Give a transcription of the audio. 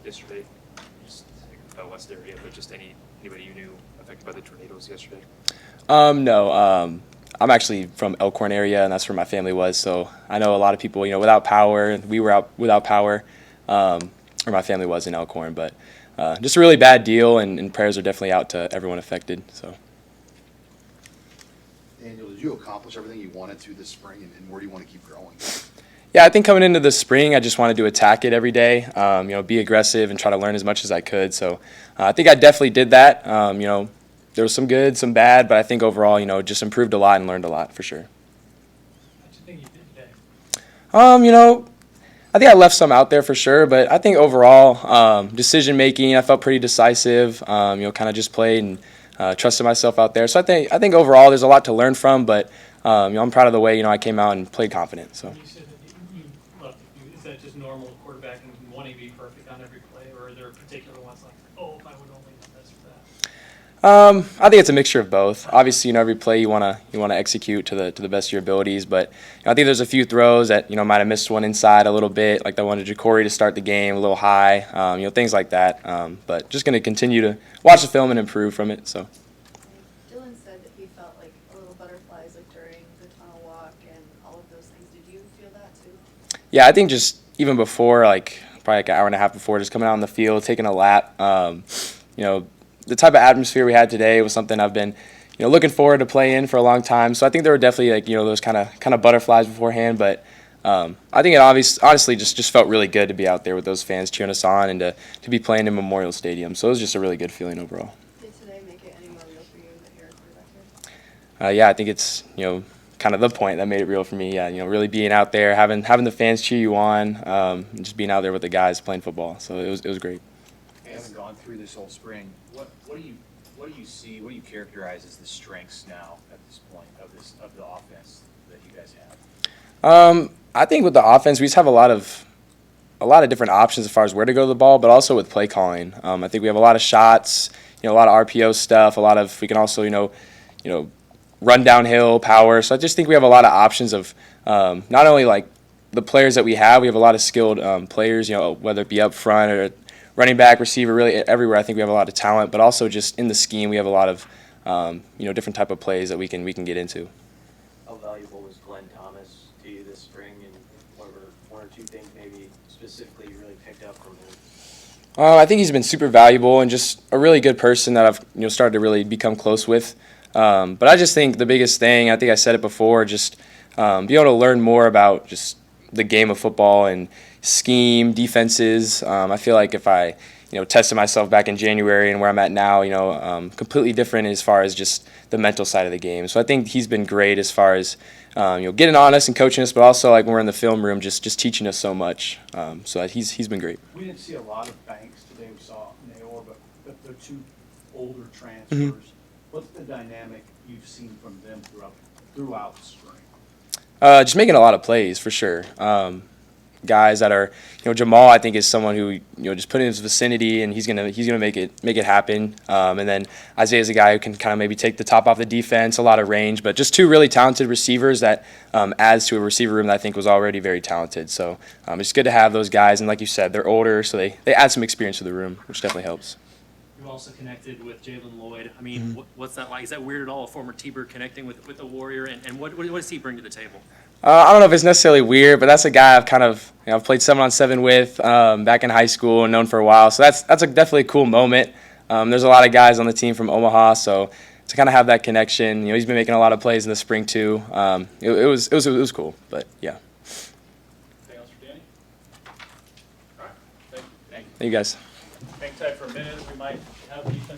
yesterday? Just out west area, but just anybody you knew affected by the tornadoes yesterday? No. I'm actually from Elkhorn area, and that's where my family was. So I know a lot of people, without power. We were out without power, or my family was in Elkhorn. But just a really bad deal, and prayers are definitely out to everyone affected. So. Daniel, did you accomplish everything you wanted to this spring, and where do you want to keep growing? Yeah, I think coming into the spring, I just wanted to attack it every day. Be aggressive and try to learn as much as I could. So I think I definitely did that. There was some good, some bad, but I think overall, just improved a lot and learned a lot for sure. What do you think you did today? I think I left some out there for sure, but I think overall, decision making, I felt pretty decisive. Kind of just played and trusted myself out there. So I think overall, there's a lot to learn from, but I'm proud of the way I came out and played confident. So. You said that is that just normal quarterbacking, wanting to be perfect on every play, or are there particular ones like, oh, if I would only have this or that? I think it's a mixture of both. Obviously, every play you wanna execute to the best of your abilities, but I think there's a few throws that might have missed one inside a little bit, like that one to Ja'Cory to start the game a little high, things like that. But just gonna continue to watch the film and improve from it. So. Dylan said that he felt like a little butterflies like during the tunnel walk and all of those things. Did you feel that too? Yeah, I think just even before, probably an hour and a half before, just coming out on the field, taking a lap. The type of atmosphere we had today was something I've been, looking forward to play in for a long time. So I think there were definitely those kind of butterflies beforehand. But I think it honestly just felt really good to be out there with those fans cheering us on and to be playing in Memorial Stadium. So it was just a really good feeling overall. Did today make it any more real for you that you're a quarterback here? Yeah, I think it's kind of the point that made it real for me. Yeah, really being out there, having the fans cheer you on, and just being out there with the guys playing football. So it was great. Having gone through this whole spring, what do you see? What do you characterize as the strengths now at this point of the offense that you guys have? I think with the offense, we just have a lot of different options as far as where to go to the ball, but also with play calling. I think we have a lot of shots, a lot of RPO stuff. We can also run downhill, power. So I just think we have a lot of options of not only the players that we have a lot of skilled players, whether it be up front or running back, receiver, really everywhere. I think we have a lot of talent, but also just in the scheme, we have a lot of different type of plays that we can get into. How valuable was Glenn Thomas to you this spring, and what were one or two things maybe specifically you really picked up from him? I think he's been super valuable and just a really good person that I've started to really become close with. But I just think the biggest thing, I think I said it before, just be able to learn more about just the game of football and scheme, defenses. I feel like if I, tested myself back in January and where I'm at now, completely different as far as just the mental side of the game. So I think he's been great as far as, getting on us and coaching us, but also when we're in the film room, just teaching us so much. So he's been great. We didn't see a lot of Banks today. We saw Naor, but they're two older transfers. What's the dynamic you've seen from them throughout the spring? Just making a lot of plays for sure. Guys that are, Jamal, I think is someone who just put in his vicinity and he's gonna make it happen. And then Isaiah's a guy who can kind of maybe take the top off the defense, a lot of range, but just two really talented receivers that adds to a receiver room that I think was already very talented. So it's good to have those guys, and like you said, they're older, so they add some experience to the room, which definitely helps. You also connected with Jalen Lloyd. I mean, what's that like? Is that weird at all, a former T-Bird connecting with the Warrior? And what does he bring to the table? I don't know if it's necessarily weird, but that's a guy I've played 7-on-7 with back in high school and known for a while. So that's definitely a cool moment. There's a lot of guys on the team from Omaha, so to kind of have that connection, he's been making a lot of plays in the spring too. It was cool, but yeah. Anything else for Danny? All right, thank you. Thank you guys. Hang tight for a minute. We might have defense.